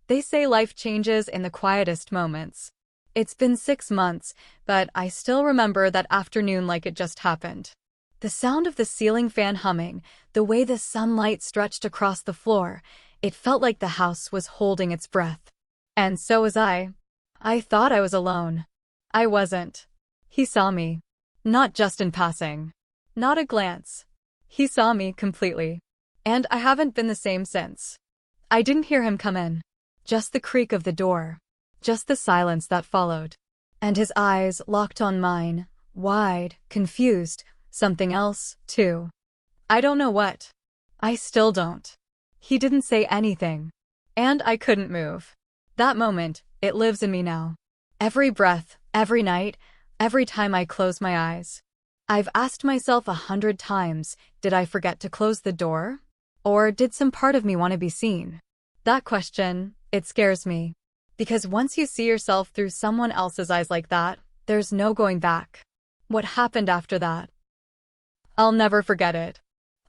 They say life changes in the quietest moments. It's been 6 months, but I still remember that afternoon like it just happened. The sound of the ceiling fan humming, the way the sunlight stretched across the floor, it felt like the house was holding its breath. And so was I. I thought I was alone. I wasn't. He saw me. Not just in passing. Not a glance. He saw me completely. And I haven't been the same since. I didn't hear him come in. Just the creak of the door. Just the silence that followed. And his eyes locked on mine, wide, confused, something else, too. I don't know what. I still don't. He didn't say anything. And I couldn't move. That moment, it lives in me now. Every breath, every night, every time I close my eyes. I've asked myself 100 times, did I forget to close the door? Or did some part of me want to be seen? That question, it scares me. Because once you see yourself through someone else's eyes like that, there's no going back. What happened after that? I'll never forget it.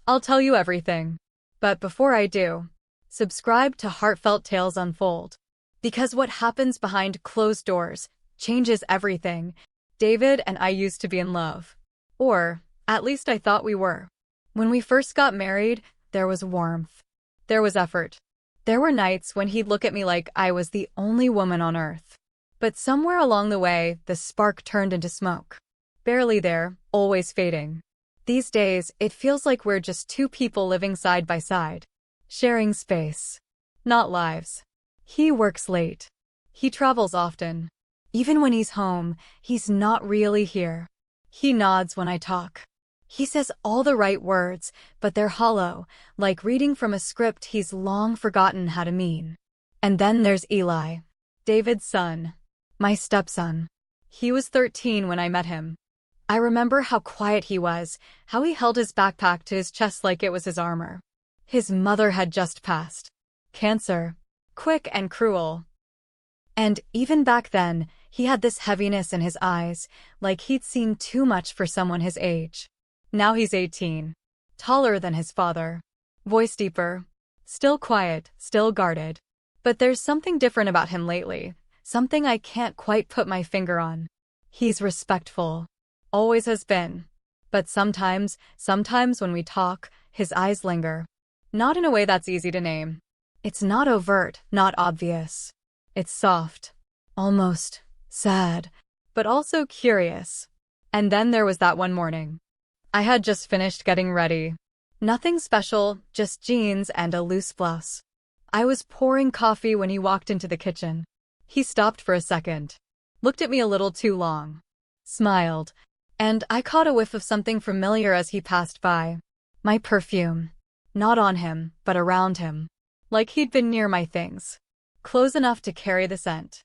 I'll tell you everything. But before I do, subscribe to Heartfelt Tales Unfold. Because what happens behind closed doors changes everything. David and I used to be in love. Or, at least I thought we were. When we first got married, there was warmth. There was effort. There were nights when he'd look at me like I was the only woman on earth. But somewhere along the way, the spark turned into smoke. Barely there, always fading. These days, it feels like we're just two people living side by side. Sharing space. Not lives. He works late. He travels often. Even when he's home, he's not really here. He nods when I talk. He says all the right words, but they're hollow, like reading from a script he's long forgotten how to mean. And then there's Eli. David's son. My stepson. He was 13 when I met him. I remember how quiet he was, how he held his backpack to his chest like it was his armor. His mother had just passed. Cancer. Quick and cruel. And even back then, he had this heaviness in his eyes, like he'd seen too much for someone his age. Now he's 18. Taller than his father. Voice deeper. Still quiet, still guarded. But there's something different about him lately, something I can't quite put my finger on. He's respectful. Always has been. But sometimes when we talk, his eyes linger. Not in a way that's easy to name. It's not overt, not obvious. It's soft. Almost sad. But also curious. And then there was that one morning. I had just finished getting ready. Nothing special, just jeans and a loose blouse. I was pouring coffee when he walked into the kitchen. He stopped for a second. Looked at me a little too long. Smiled. And I caught a whiff of something familiar as he passed by. My perfume. Not on him, but around him. Like he'd been near my things. Close enough to carry the scent.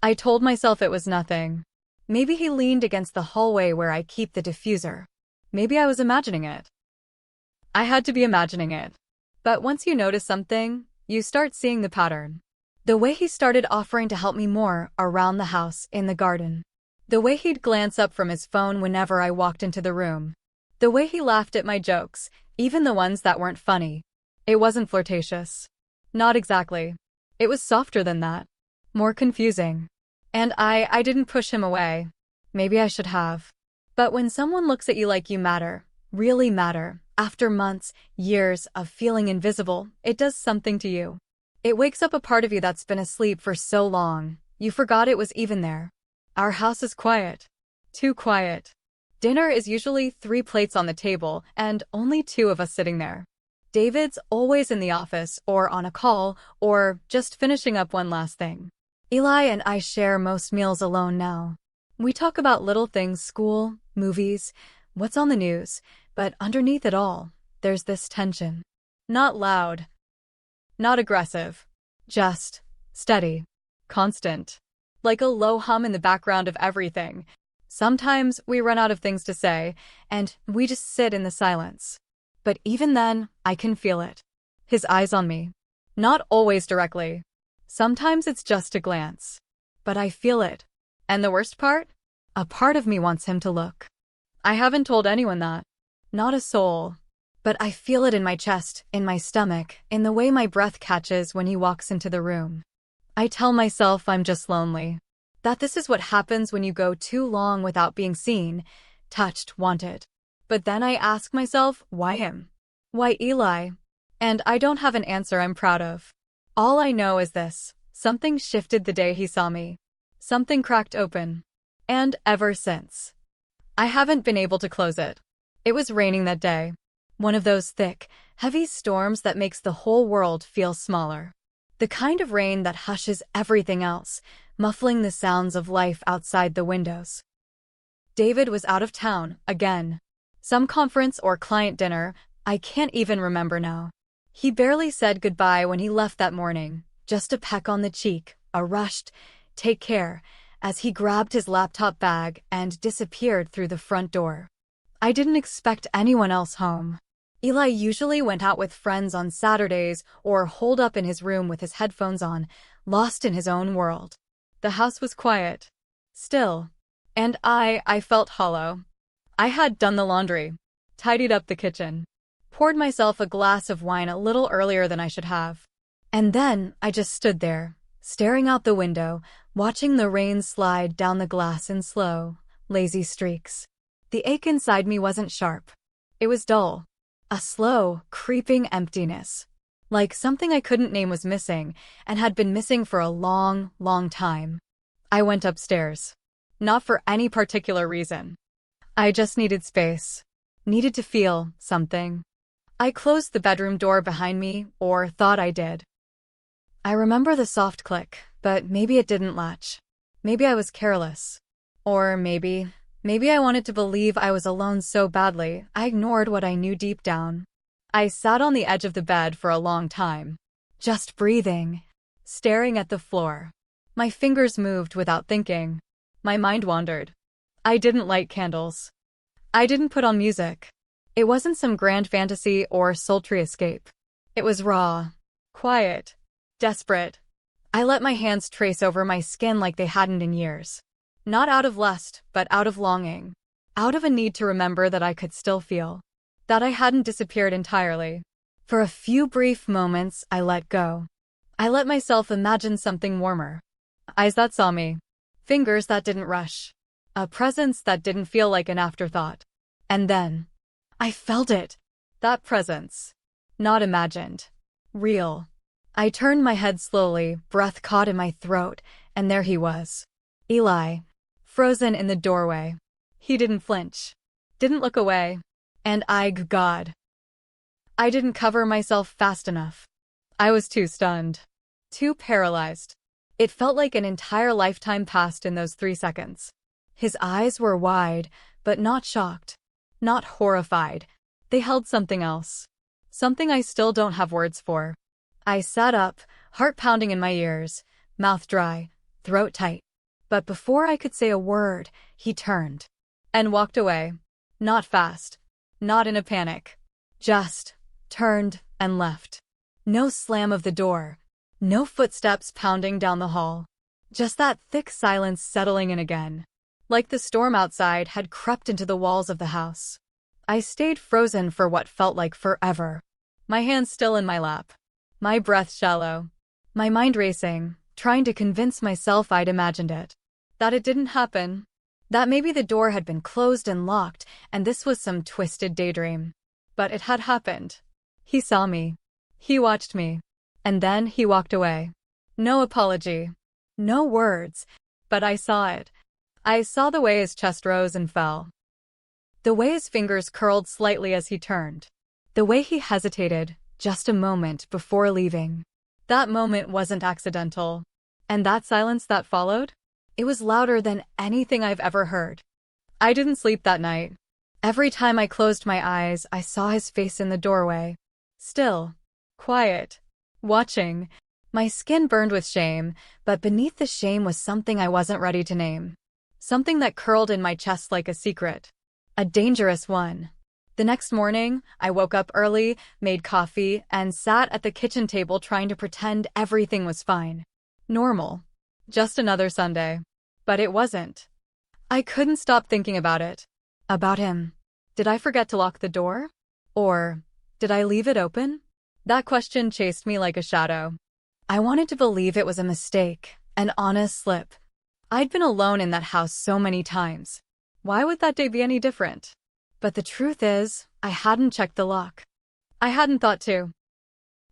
I told myself it was nothing. Maybe he leaned against the hallway where I keep the diffuser. Maybe I was imagining it. I had to be imagining it. But once you notice something, you start seeing the pattern. The way he started offering to help me more around the house, in the garden. The way he'd glance up from his phone whenever I walked into the room. The way he laughed at my jokes, even the ones that weren't funny. It wasn't flirtatious. Not exactly. It was softer than that. More confusing. And I didn't push him away. Maybe I should have. But when someone looks at you like you matter, really matter, after months, years of feeling invisible, it does something to you. It wakes up a part of you that's been asleep for so long, you forgot it was even there. Our house is quiet. Too quiet. Dinner is usually 3 plates on the table and only 2 of us sitting there. David's always in the office or on a call or just finishing up one last thing. Eli and I share most meals alone now. We talk about little things, school, movies, what's on the news, but underneath it all, there's this tension. Not loud. Not aggressive. Just steady. Constant. Like a low hum in the background of everything. Sometimes we run out of things to say, and we just sit in the silence. But even then, I can feel it. His eyes on me. Not always directly. Sometimes it's just a glance. But I feel it. And the worst part? A part of me wants him to look. I haven't told anyone that. Not a soul. But I feel it in my chest, in my stomach, in the way my breath catches when he walks into the room. I tell myself I'm just lonely. That this is what happens when you go too long without being seen, touched, wanted. But then I ask myself, why him? Why Eli? And I don't have an answer I'm proud of. All I know is this: something shifted the day he saw me. Something cracked open. And ever since, I haven't been able to close it. It was raining that day. One of those thick, heavy storms that makes the whole world feel smaller. The kind of rain that hushes everything else, muffling the sounds of life outside the windows. David was out of town, again. Some conference or client dinner, I can't even remember now. He barely said goodbye when he left that morning, just a peck on the cheek, a rushed, "Take care," as he grabbed his laptop bag and disappeared through the front door. I didn't expect anyone else home. Eli usually went out with friends on Saturdays or holed up in his room with his headphones on, lost in his own world. The house was quiet, still, and I felt hollow. I had done the laundry, tidied up the kitchen, poured myself a glass of wine a little earlier than I should have. And then I just stood there, staring out the window, watching the rain slide down the glass in slow, lazy streaks. The ache inside me wasn't sharp. It was dull. A slow, creeping emptiness. Like something I couldn't name was missing, and had been missing for a long, long time. I went upstairs. Not for any particular reason. I just needed space. Needed to feel something. I closed the bedroom door behind me, or thought I did. I remember the soft click, but maybe it didn't latch. Maybe I was careless. Or maybe I wanted to believe I was alone so badly, I ignored what I knew deep down. I sat on the edge of the bed for a long time. Just breathing. Staring at the floor. My fingers moved without thinking. My mind wandered. I didn't light candles. I didn't put on music. It wasn't some grand fantasy or sultry escape. It was raw. Quiet. Desperate. I let my hands trace over my skin like they hadn't in years. Not out of lust, but out of longing. Out of a need to remember that I could still feel. That I hadn't disappeared entirely. For a few brief moments, I let go. I let myself imagine something warmer. Eyes that saw me. Fingers that didn't rush. A presence that didn't feel like an afterthought. And then, I felt it. That presence. Not imagined. Real. I turned my head slowly, breath caught in my throat, and there he was. Eli. Frozen in the doorway. He didn't flinch. Didn't look away. And God. I didn't cover myself fast enough. I was too stunned. Too paralyzed. It felt like an entire lifetime passed in those 3 seconds. His eyes were wide, but not shocked. Not horrified. They held something else. Something I still don't have words for. I sat up, heart pounding in my ears, mouth dry, throat tight. But before I could say a word, he turned. And walked away. Not fast. Not in a panic. Just turned and left. No slam of the door. No footsteps pounding down the hall. Just that thick silence settling in again. Like the storm outside had crept into the walls of the house. I stayed frozen for what felt like forever. My hands still in my lap. My breath shallow. My mind racing, trying to convince myself I'd imagined it. That it didn't happen. That maybe the door had been closed and locked, and this was some twisted daydream. But it had happened. He saw me. He watched me. And then he walked away. No apology. No words. But I saw it. I saw the way his chest rose and fell. The way his fingers curled slightly as he turned. The way he hesitated, just a moment before leaving. That moment wasn't accidental. And that silence that followed? It was louder than anything I've ever heard. I didn't sleep that night. Every time I closed my eyes, I saw his face in the doorway. Still. Quiet. Watching. My skin burned with shame, but beneath the shame was something I wasn't ready to name. Something that curled in my chest like a secret. A dangerous one. The next morning, I woke up early, made coffee, and sat at the kitchen table trying to pretend everything was fine. Normal. Just another Sunday. But it wasn't. I couldn't stop thinking about it. About him. Did I forget to lock the door? Or did I leave it open? That question chased me like a shadow. I wanted to believe it was a mistake, an honest slip. I'd been alone in that house so many times. Why would that day be any different? But the truth is, I hadn't checked the lock. I hadn't thought to.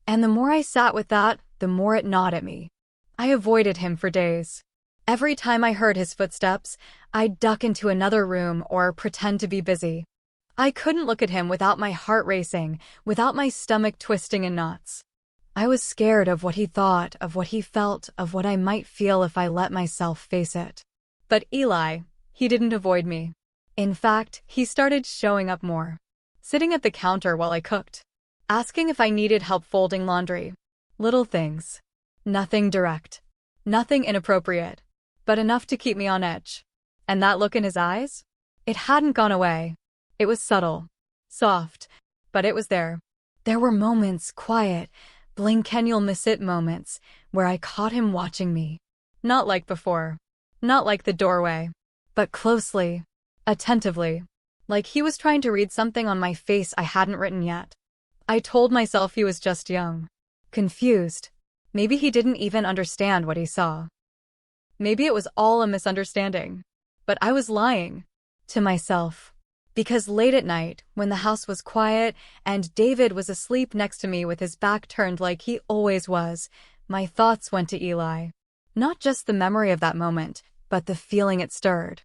And the more I sat with that, the more it gnawed at me. I avoided him for days. Every time I heard his footsteps, I'd duck into another room or pretend to be busy. I couldn't look at him without my heart racing, without my stomach twisting in knots. I was scared of what he thought, of what he felt, of what I might feel if I let myself face it. But Eli, he didn't avoid me. In fact, he started showing up more. Sitting at the counter while I cooked. Asking if I needed help folding laundry. Little things. Nothing direct. Nothing inappropriate. But enough to keep me on edge. And that look in his eyes? It hadn't gone away. It was subtle. Soft. But it was there. There were moments, quiet, blink and you'll miss it moments, where I caught him watching me. Not like before. Not like the doorway. But closely. Attentively. Like he was trying to read something on my face I hadn't written yet. I told myself he was just young. Confused. Maybe he didn't even understand what he saw. Maybe it was all a misunderstanding. But I was lying. To myself. Because late at night, when the house was quiet and David was asleep next to me with his back turned like he always was, my thoughts went to Eli. Not just the memory of that moment, but the feeling it stirred.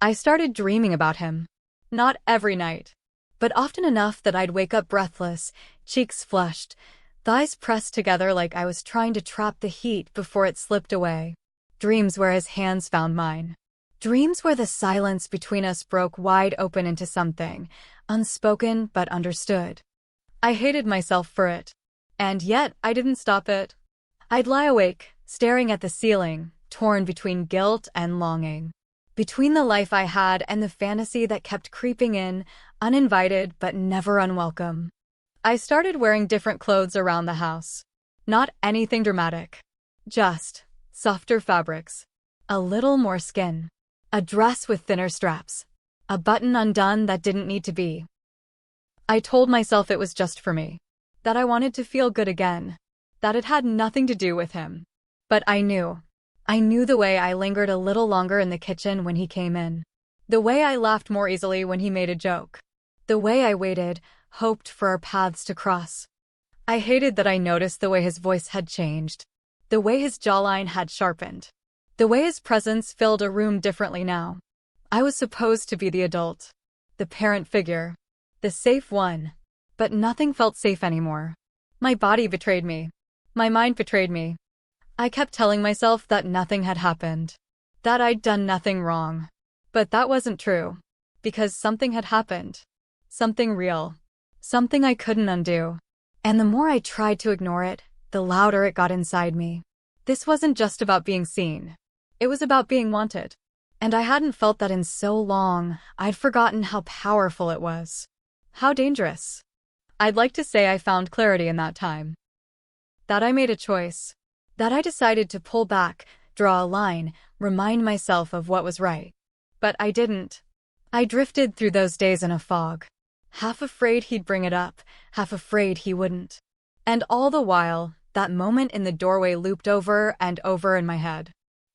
I started dreaming about him. Not every night. But often enough that I'd wake up breathless, cheeks flushed, thighs pressed together like I was trying to trap the heat before it slipped away. Dreams where his hands found mine. Dreams where the silence between us broke wide open into something, unspoken but understood. I hated myself for it. And yet, I didn't stop it. I'd lie awake, staring at the ceiling, torn between guilt and longing. Between the life I had and the fantasy that kept creeping in, uninvited but never unwelcome. I started wearing different clothes around the house. Not anything dramatic. Just softer fabrics. A little more skin. A dress with thinner straps. A button undone that didn't need to be. I told myself it was just for me. That I wanted to feel good again. That it had nothing to do with him. But I knew. I knew the way I lingered a little longer in the kitchen when he came in. The way I laughed more easily when he made a joke. The way I waited, hoped for our paths to cross. I hated that I noticed the way his voice had changed. The way his jawline had sharpened. The way his presence filled a room differently now. I was supposed to be the adult. The parent figure. The safe one. But nothing felt safe anymore. My body betrayed me. My mind betrayed me. I kept telling myself that nothing had happened. That I'd done nothing wrong. But that wasn't true. Because something had happened. Something real. Something I couldn't undo. And the more I tried to ignore it, the louder it got inside me. This wasn't just about being seen. It was about being wanted. And I hadn't felt that in so long, I'd forgotten how powerful it was. How dangerous. I'd like to say I found clarity in that time. That I made a choice. That I decided to pull back, draw a line, remind myself of what was right. But I didn't. I drifted through those days in a fog. Half afraid he'd bring it up, half afraid he wouldn't. And all the while, that moment in the doorway looped over and over in my head.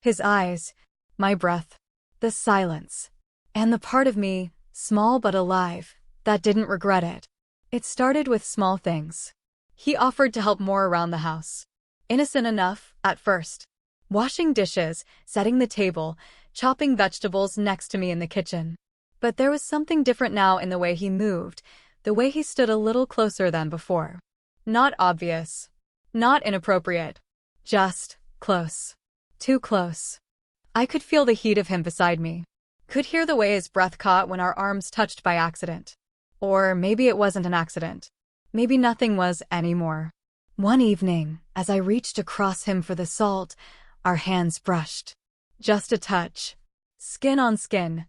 His eyes, my breath, the silence, and the part of me, small but alive, that didn't regret it. It started with small things. He offered to help more around the house. Innocent enough, at first. Washing dishes, setting the table, chopping vegetables next to me in the kitchen. But there was something different now in the way he moved, the way he stood a little closer than before. Not obvious. Not inappropriate. Just close. Too close. I could feel the heat of him beside me. Could hear the way his breath caught when our arms touched by accident. Or maybe it wasn't an accident. Maybe nothing was anymore. One evening, as I reached across him for the salt, our hands brushed. Just a touch. Skin on skin.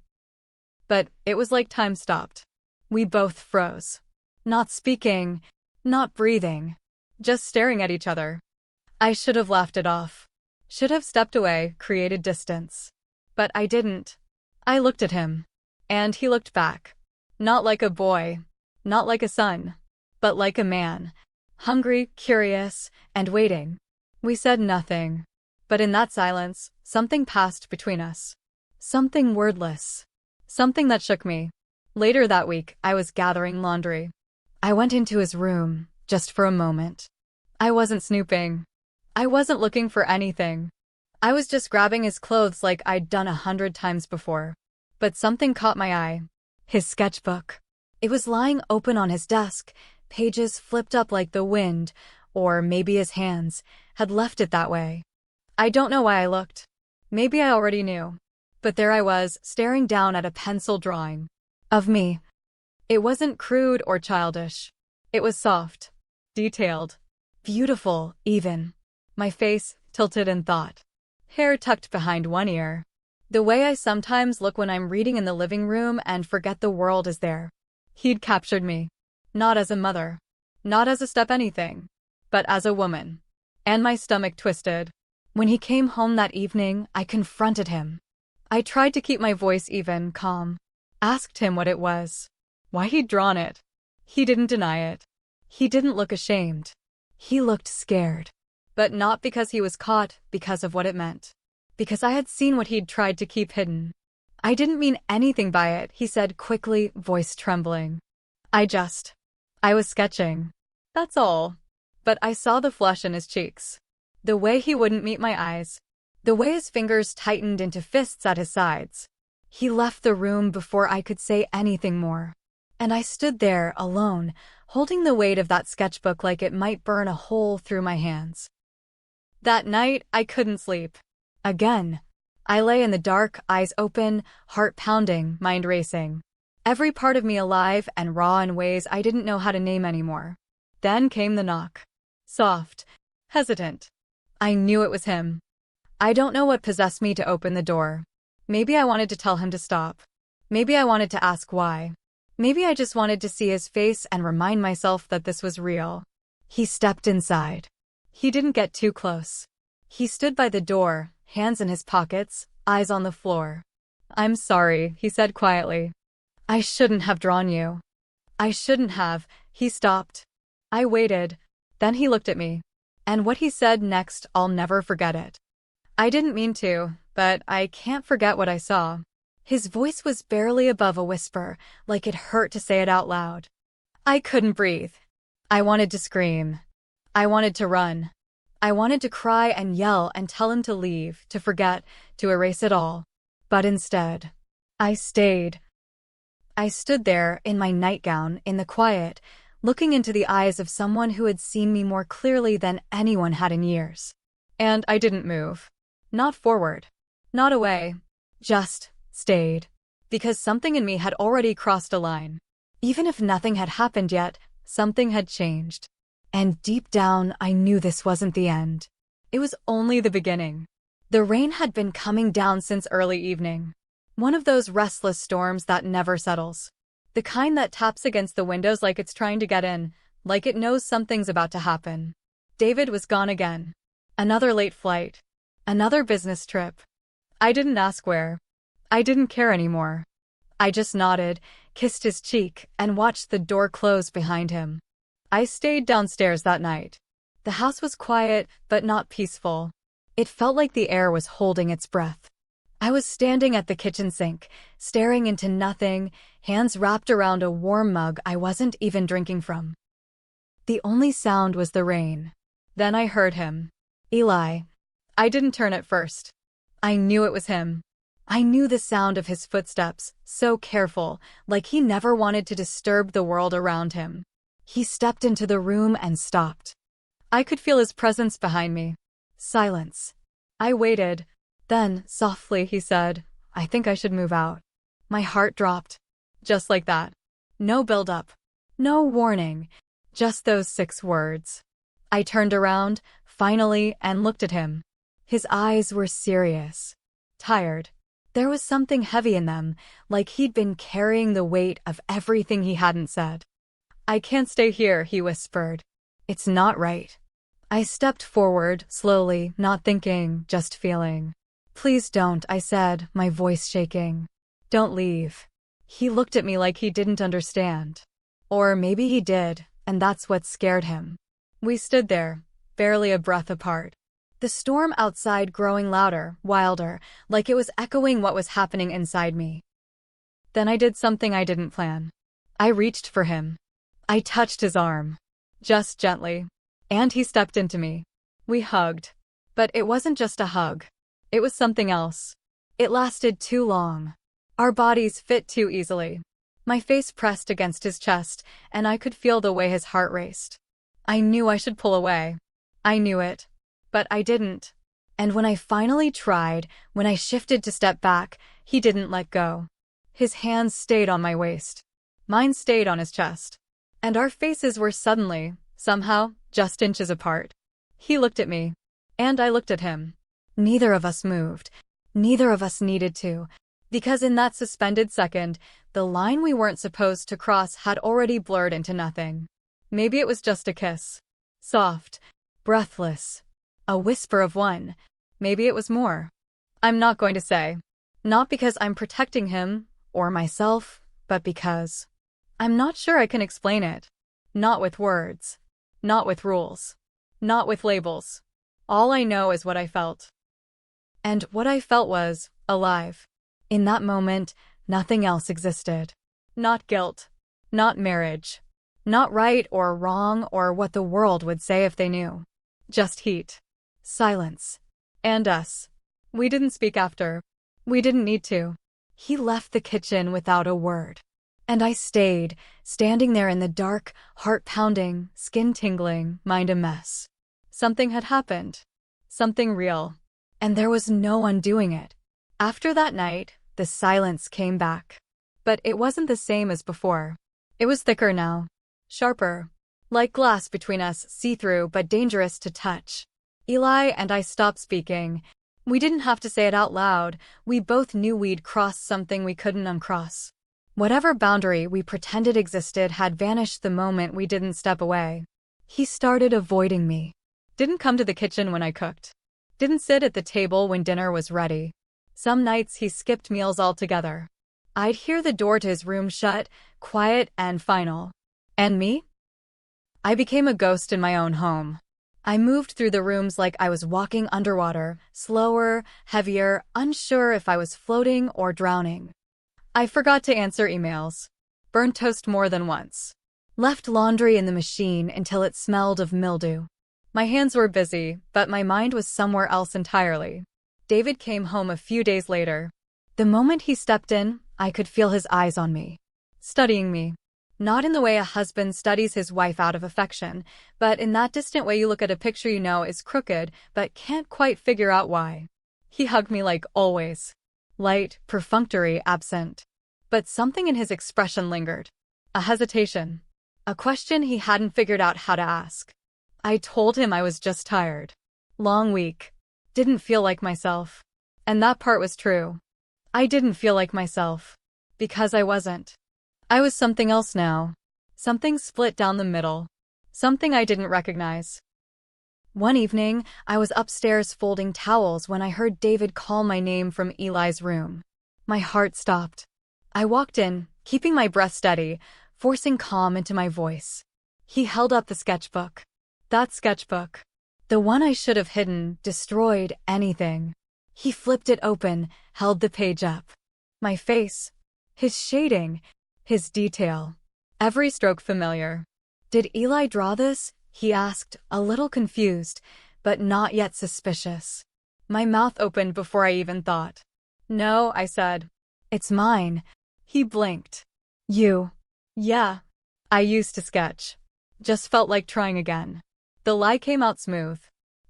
But it was like time stopped. We both froze. Not speaking, not breathing. Just staring at each other. I should have laughed it off. Should have stepped away, created distance. But I didn't. I looked at him. And he looked back. Not like a boy. Not like a son. But like a man. Hungry, curious, and waiting. We said nothing. But in that silence, something passed between us. Something wordless. Something that shook me. Later that week, I was gathering laundry. I went into his room, just for a moment. I wasn't snooping. I wasn't looking for anything. I was just grabbing his clothes like I'd done 100 times before. But something caught my eye. His sketchbook. It was lying open on his desk, pages flipped up like the wind, or maybe his hands had left it that way. I don't know why I looked. Maybe I already knew. But there I was, staring down at a pencil drawing. Of me. It wasn't crude or childish. It was soft. Detailed. Beautiful, even. My face tilted in thought. Hair tucked behind one ear. The way I sometimes look when I'm reading in the living room and forget the world is there. He'd captured me. Not as a mother. Not as a step-anything. But as a woman. And my stomach twisted. When he came home that evening, I confronted him. I tried to keep my voice even, calm. Asked him what it was. Why he'd drawn it. He didn't deny it. He didn't look ashamed. He looked scared. But not because he was caught, because of what it meant. Because I had seen what he'd tried to keep hidden. I didn't mean anything by it, he said quickly, voice trembling. I was sketching. That's all. But I saw the flush in his cheeks. The way he wouldn't meet my eyes. The way his fingers tightened into fists at his sides. He left the room before I could say anything more. And I stood there, alone, holding the weight of that sketchbook like it might burn a hole through my hands. That night, I couldn't sleep. Again. I lay in the dark, eyes open, heart pounding, mind racing. Every part of me alive and raw in ways I didn't know how to name anymore. Then came the knock. Soft. Hesitant. I knew it was him. I don't know what possessed me to open the door. Maybe I wanted to tell him to stop. Maybe I wanted to ask why. Maybe I just wanted to see his face and remind myself that this was real. He stepped inside. He didn't get too close. He stood by the door, hands in his pockets, eyes on the floor. I'm sorry, he said quietly. I shouldn't have drawn you. I shouldn't have. He stopped. I waited. Then he looked at me. And what he said next, I'll never forget it. I didn't mean to, but I can't forget what I saw. His voice was barely above a whisper, like it hurt to say it out loud. I couldn't breathe. I wanted to scream. I wanted to run. I wanted to cry and yell and tell him to leave, to forget, to erase it all. But instead, I stayed. I stood there, in my nightgown, in the quiet, looking into the eyes of someone who had seen me more clearly than anyone had in years. And I didn't move. Not forward. Not away. Just stayed. Because something in me had already crossed a line. Even if nothing had happened yet, something had changed. And deep down, I knew this wasn't the end. It was only the beginning. The rain had been coming down since early evening. One of those restless storms that never settles. The kind that taps against the windows like it's trying to get in, like it knows something's about to happen. David was gone again. Another late flight. Another business trip. I didn't ask where. I didn't care anymore. I just nodded, kissed his cheek, and watched the door close behind him. I stayed downstairs that night. The house was quiet, but not peaceful. It felt like the air was holding its breath. I was standing at the kitchen sink, staring into nothing, hands wrapped around a warm mug I wasn't even drinking from. The only sound was the rain. Then I heard him. Eli. I didn't turn at first. I knew it was him. I knew the sound of his footsteps, so careful, like he never wanted to disturb the world around him. He stepped into the room and stopped. I could feel his presence behind me. Silence. I waited. Then, softly, he said, I think I should move out. My heart dropped. Just like that. No build-up. No warning. Just those 6 words. I turned around, finally, and looked at him. His eyes were serious. Tired. There was something heavy in them, like he'd been carrying the weight of everything he hadn't said. I can't stay here, he whispered. It's not right. I stepped forward, slowly, not thinking, just feeling. Please don't, I said, my voice shaking. Don't leave. He looked at me like he didn't understand. Or maybe he did, and that's what scared him. We stood there, barely a breath apart. The storm outside growing louder, wilder, like it was echoing what was happening inside me. Then I did something I didn't plan. I reached for him. I touched his arm. Just gently. And he stepped into me. We hugged. But it wasn't just a hug. It was something else. It lasted too long. Our bodies fit too easily. My face pressed against his chest, and I could feel the way his heart raced. I knew I should pull away. I knew it. But I didn't. And when I finally tried, when I shifted to step back, he didn't let go. His hands stayed on my waist. Mine stayed on his chest. And our faces were suddenly, somehow, just inches apart. He looked at me. And I looked at him. Neither of us moved. Neither of us needed to. Because in that suspended second, the line we weren't supposed to cross had already blurred into nothing. Maybe it was just a kiss. Soft. Breathless. A whisper of one. Maybe it was more. I'm not going to say. Not because I'm protecting him, or myself, but because I'm not sure I can explain it. Not with words. Not with rules. Not with labels. All I know is what I felt. And what I felt was alive. In that moment, nothing else existed. Not guilt. Not marriage. Not right or wrong or what the world would say if they knew. Just heat. Silence. And us. We didn't speak after. We didn't need to. He left the kitchen without a word. And I stayed, standing there in the dark, heart-pounding, skin-tingling, mind a mess. Something had happened. Something real. And there was no undoing it. After that night, the silence came back. But it wasn't the same as before. It was thicker now. Sharper. Like glass between us, see-through but dangerous to touch. Eli and I stopped speaking. We didn't have to say it out loud. We both knew we'd crossed something we couldn't uncross. Whatever boundary we pretended existed had vanished the moment we didn't step away. He started avoiding me. Didn't come to the kitchen when I cooked. Didn't sit at the table when dinner was ready. Some nights he skipped meals altogether. I'd hear the door to his room shut, quiet and final. And me? I became a ghost in my own home. I moved through the rooms like I was walking underwater, slower, heavier, unsure if I was floating or drowning. I forgot to answer emails. Burned toast more than once. Left laundry in the machine until it smelled of mildew. My hands were busy, but my mind was somewhere else entirely. David came home a few days later. The moment he stepped in, I could feel his eyes on me. Studying me. Not in the way a husband studies his wife out of affection, but in that distant way you look at a picture you know is crooked, but can't quite figure out why. He hugged me like always. Light, perfunctory, absent. But something in his expression lingered. A hesitation. A question he hadn't figured out how to ask. I told him I was just tired. Long week. Didn't feel like myself. And that part was true. I didn't feel like myself. Because I wasn't. I was something else now. Something split down the middle. Something I didn't recognize. One evening, I was upstairs folding towels when I heard David call my name from Eli's room. My heart stopped. I walked in, keeping my breath steady, forcing calm into my voice. He held up the sketchbook. That sketchbook. The one I should have hidden, destroyed, anything. He flipped it open, held the page up. My face. His shading. His detail. Every stroke familiar. Did Eli draw this? He asked, a little confused, but not yet suspicious. My mouth opened before I even thought. No, I said. It's mine. He blinked. You. Yeah. I used to sketch. Just felt like trying again. The lie came out smooth.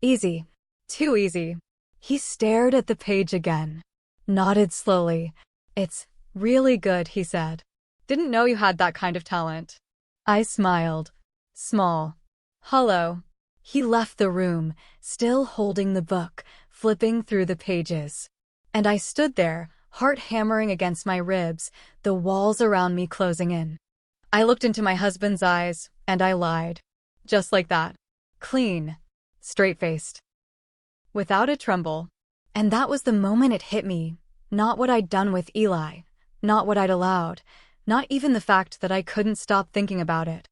Easy. Too easy. He stared at the page again. Nodded slowly. It's really good, he said. Didn't know you had that kind of talent. I smiled. Small. Hollow. He left the room, still holding the book, flipping through the pages. And I stood there, heart hammering against my ribs, the walls around me closing in. I looked into my husband's eyes, and I lied. Just like that. Clean. Straight-faced. Without a tremble. And that was the moment it hit me. Not what I'd done with Eli. Not what I'd allowed. Not even the fact that I couldn't stop thinking about it.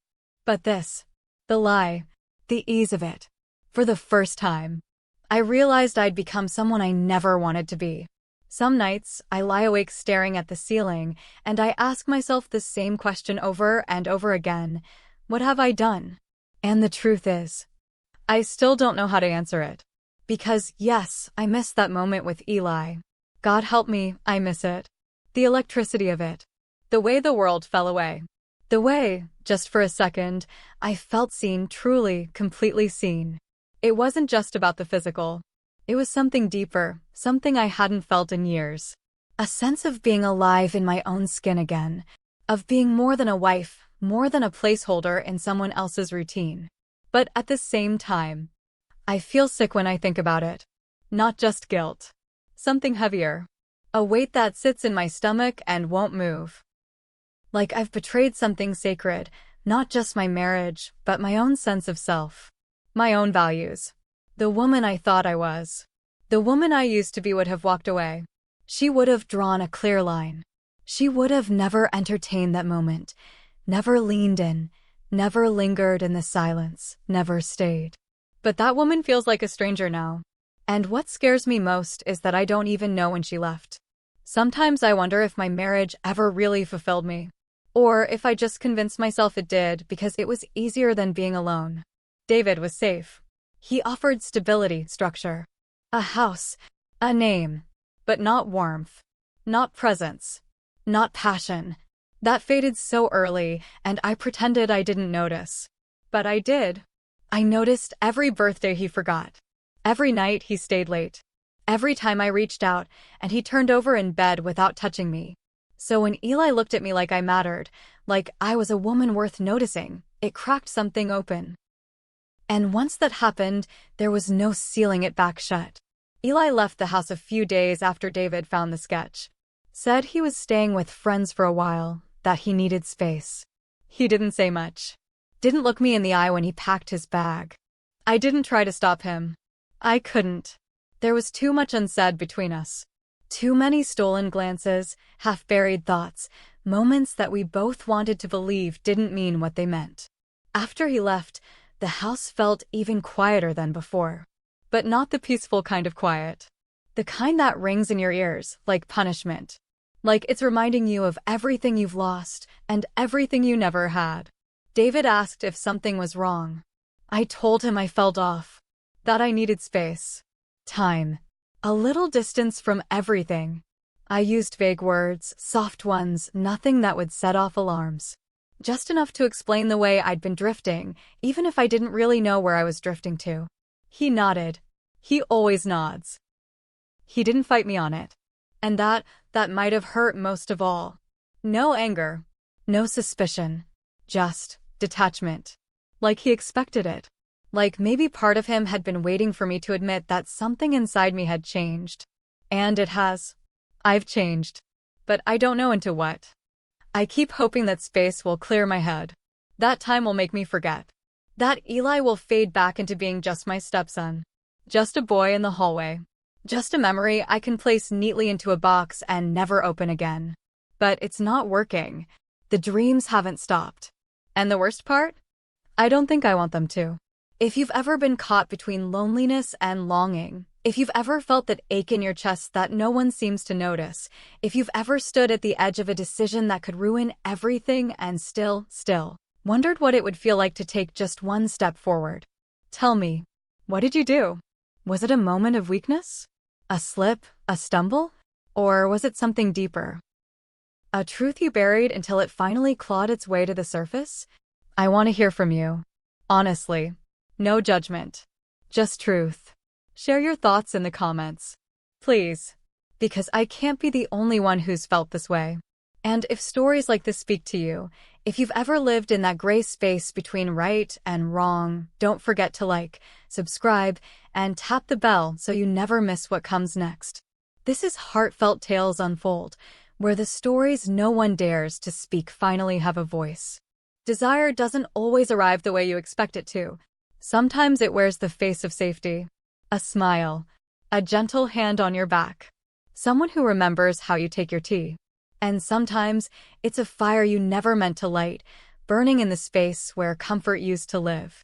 But this. The lie. The ease of it. For the first time. I realized I'd become someone I never wanted to be. Some nights, I lie awake staring at the ceiling, and I ask myself the same question over and over again. What have I done? And the truth is, I still don't know how to answer it. Because, yes, I miss that moment with Eli. God help me, I miss it. The electricity of it. The way the world fell away. The way, just for a second, I felt seen, truly, completely seen. It wasn't just about the physical. It was something deeper, something I hadn't felt in years. A sense of being alive in my own skin again. Of being more than a wife, more than a placeholder in someone else's routine. But at the same time, I feel sick when I think about it. Not just guilt. Something heavier. A weight that sits in my stomach and won't move. Like I've betrayed something sacred, not just my marriage, but my own sense of self. My own values. The woman I thought I was. The woman I used to be would have walked away. She would have drawn a clear line. She would have never entertained that moment, never leaned in, never lingered in the silence, never stayed. But that woman feels like a stranger now. And what scares me most is that I don't even know when she left. Sometimes I wonder if my marriage ever really fulfilled me. Or if I just convinced myself it did because it was easier than being alone. David was safe. He offered stability, structure. A house, a name. But not warmth. Not presence. Not passion. That faded so early, and I pretended I didn't notice. But I did. I noticed every birthday he forgot. Every night he stayed late. Every time I reached out, and he turned over in bed without touching me. So when Eli looked at me like I mattered, like I was a woman worth noticing, it cracked something open. And once that happened, there was no sealing it back shut. Eli left the house a few days after David found the sketch. Said he was staying with friends for a while, that he needed space. He didn't say much. Didn't look me in the eye when he packed his bag. I didn't try to stop him. I couldn't. There was too much unsaid between us. Too many stolen glances, half-buried thoughts, moments that we both wanted to believe didn't mean what they meant. After he left, the house felt even quieter than before. But not the peaceful kind of quiet. The kind that rings in your ears, like punishment. Like it's reminding you of everything you've lost and everything you never had. David asked if something was wrong. I told him I felt off. That I needed space. Time. A little distance from everything. I used vague words, soft ones, nothing that would set off alarms. Just enough to explain the way I'd been drifting, even if I didn't really know where I was drifting to. He nodded. He always nods. He didn't fight me on it. And that might have hurt most of all. No anger. No suspicion. Just detachment. Like he expected it. Like maybe part of him had been waiting for me to admit that something inside me had changed. And it has. I've changed. But I don't know into what. I keep hoping that space will clear my head. That time will make me forget. That Eli will fade back into being just my stepson. Just a boy in the hallway. Just a memory I can place neatly into a box and never open again. But it's not working. The dreams haven't stopped. And the worst part? I don't think I want them to. If you've ever been caught between loneliness and longing, if you've ever felt that ache in your chest that no one seems to notice, if you've ever stood at the edge of a decision that could ruin everything and still, wondered what it would feel like to take just one step forward. Tell me, what did you do? Was it a moment of weakness? A slip? A stumble? Or was it something deeper? A truth you buried until it finally clawed its way to the surface? I want to hear from you. Honestly. No judgment. Just truth. Share your thoughts in the comments. Please. Because I can't be the only one who's felt this way. And if stories like this speak to you, if you've ever lived in that gray space between right and wrong, don't forget to like, subscribe, and tap the bell so you never miss what comes next. This is Heartfelt Tales Unfold, where the stories no one dares to speak finally have a voice. Desire doesn't always arrive the way you expect it to. Sometimes it wears the face of safety. A smile. A gentle hand on your back. Someone who remembers how you take your tea. And sometimes it's a fire you never meant to light, burning in the space where comfort used to live.